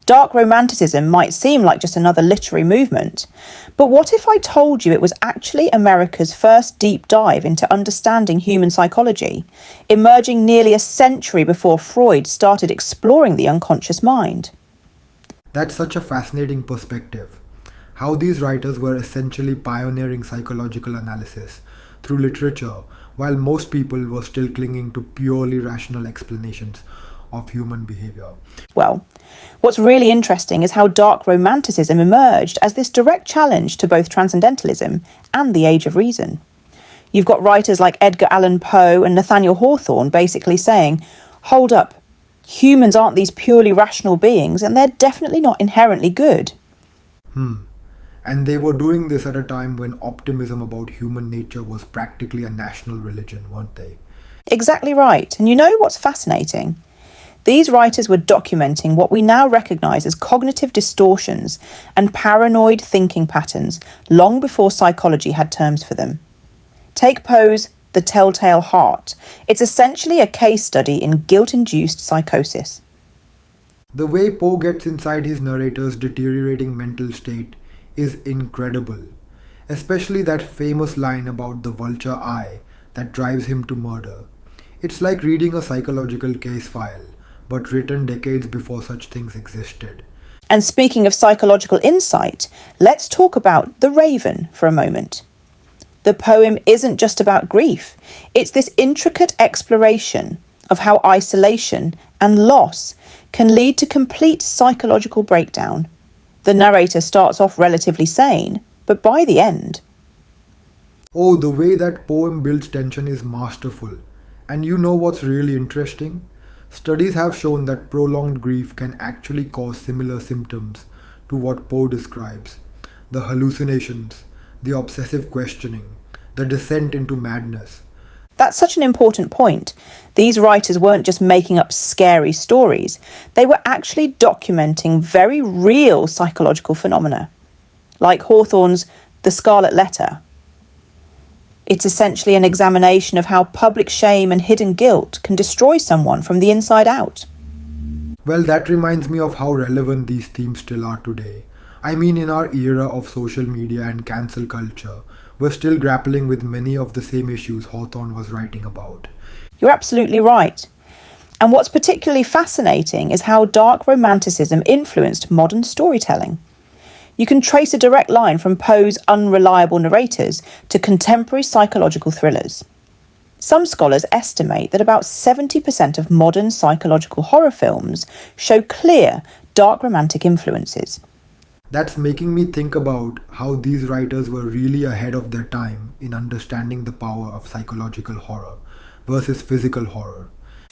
Dark Romanticism might seem like just another literary movement, but what if I told you it was actually America's first deep dive into understanding human psychology, emerging nearly a century before Freud started exploring the unconscious mind? That's such a fascinating perspective. How these writers were essentially pioneering psychological analysis through literature, while most people were still clinging to purely rational explanations of human behavior. Well, what's really interesting is how Dark Romanticism emerged as this direct challenge to both transcendentalism and the Age of Reason. You've got writers like Edgar Allan Poe and Nathaniel Hawthorne basically saying, hold up, humans aren't these purely rational beings and they're definitely not inherently good. And they were doing this at a time when optimism about human nature was practically a national religion, weren't they? Exactly right. And you know what's fascinating? These writers were documenting what we now recognise as cognitive distortions and paranoid thinking patterns long before psychology had terms for them. Take Poe's The Telltale Heart. It's essentially a case study in guilt-induced psychosis. The way Poe gets inside his narrator's deteriorating mental state is incredible, especially that famous line about the vulture eye that drives him to murder. It's like reading a psychological case file, but written decades before such things existed. And speaking of psychological insight, let's talk about The Raven for a moment. The poem isn't just about grief, it's this intricate exploration of how isolation and loss can lead to complete psychological breakdown. The narrator starts off relatively sane, but by the end... Oh, the way that poem builds tension is masterful. And you know what's really interesting? Studies have shown that prolonged grief can actually cause similar symptoms to what Poe describes. The hallucinations, the obsessive questioning, the descent into madness. That's such an important point. These writers weren't just making up scary stories. They were actually documenting very real psychological phenomena. Like Hawthorne's The Scarlet Letter. It's essentially an examination of how public shame and hidden guilt can destroy someone from the inside out. Well, that reminds me of how relevant these themes still are today. I mean, in our era of social media and cancel culture, we're still grappling with many of the same issues Hawthorne was writing about. You're absolutely right. And what's particularly fascinating is how Dark Romanticism influenced modern storytelling. You can trace a direct line from Poe's unreliable narrators to contemporary psychological thrillers. Some scholars estimate that about 70% of modern psychological horror films show clear dark romantic influences. That's making me think about how these writers were really ahead of their time in understanding the power of psychological horror versus physical horror.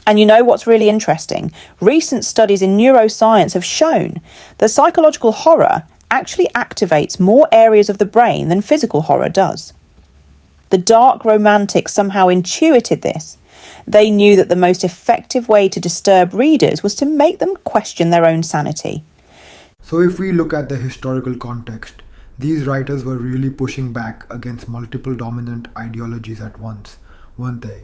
And you know what's really interesting? Recent studies in neuroscience have shown that psychological horror actually activates more areas of the brain than physical horror does. The dark romantics somehow intuited this. They knew that the most effective way to disturb readers was to make them question their own sanity. So if we look at the historical context, these writers were really pushing back against multiple dominant ideologies at once, weren't they?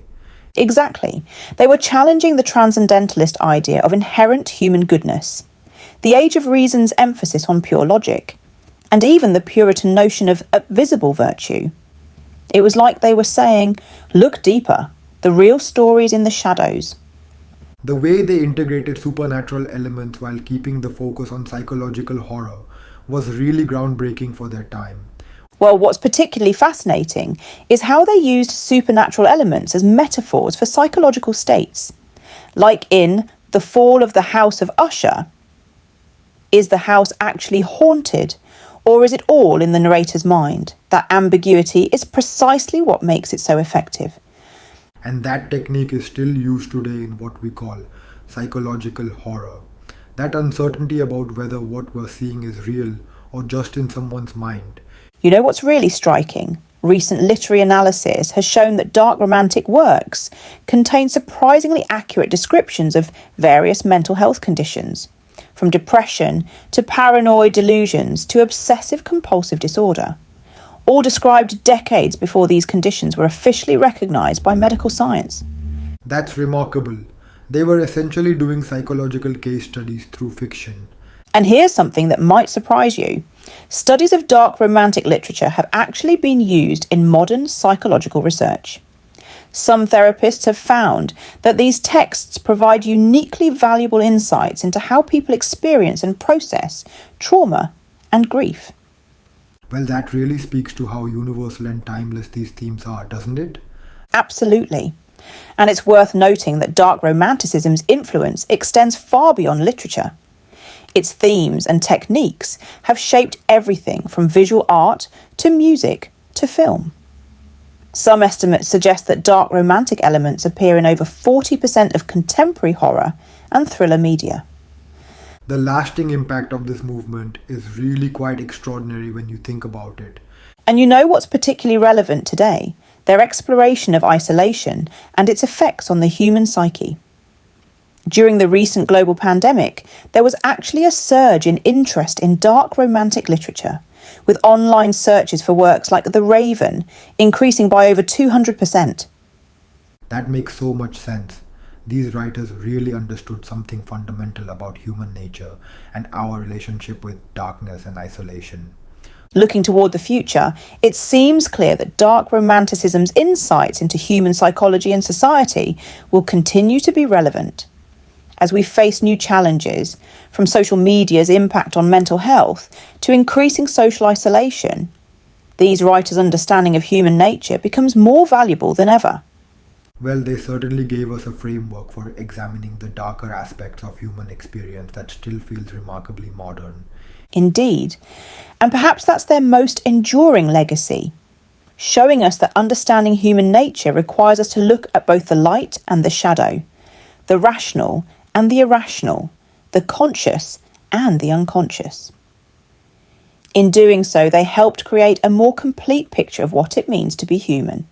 Exactly. They were challenging the transcendentalist idea of inherent human goodness, the Age of Reason's emphasis on pure logic, and even the Puritan notion of visible virtue. It was like they were saying, look deeper, the real story's in the shadows. The way they integrated supernatural elements while keeping the focus on psychological horror was really groundbreaking for their time. Well, what's particularly fascinating is how they used supernatural elements as metaphors for psychological states. Like in The Fall of the House of Usher. Is the house actually haunted, or is it all in the narrator's mind? That ambiguity is precisely what makes it so effective. And that technique is still used today in what we call psychological horror. That uncertainty about whether what we're seeing is real or just in someone's mind. You know what's really striking? Recent literary analysis has shown that dark romantic works contain surprisingly accurate descriptions of various mental health conditions, from depression to paranoid delusions to obsessive-compulsive disorder, all described decades before these conditions were officially recognised by medical science. That's remarkable. They were essentially doing psychological case studies through fiction. And here's something that might surprise you. Studies of dark romantic literature have actually been used in modern psychological research. Some therapists have found that these texts provide uniquely valuable insights into how people experience and process trauma and grief. Well, that really speaks to how universal and timeless these themes are, doesn't it? Absolutely. And it's worth noting that dark romanticism's influence extends far beyond literature. Its themes and techniques have shaped everything from visual art to music to film. Some estimates suggest that dark romantic elements appear in over 40% of contemporary horror and thriller media. The lasting impact of this movement is really quite extraordinary when you think about it. And you know what's particularly relevant today? Their exploration of isolation and its effects on the human psyche. During the recent global pandemic, there was actually a surge in interest in dark romantic literature, with online searches for works like The Raven increasing by over 200%. That makes so much sense. These writers really understood something fundamental about human nature and our relationship with darkness and isolation. Looking toward the future, it seems clear that dark romanticism's insights into human psychology and society will continue to be relevant. As we face new challenges, from social media's impact on mental health to increasing social isolation, these writers' understanding of human nature becomes more valuable than ever. Well, they certainly gave us a framework for examining the darker aspects of human experience that still feels remarkably modern. Indeed, and perhaps that's their most enduring legacy, showing us that understanding human nature requires us to look at both the light and the shadow, the rational and the irrational, the conscious and the unconscious. In doing so, they helped create a more complete picture of what it means to be human.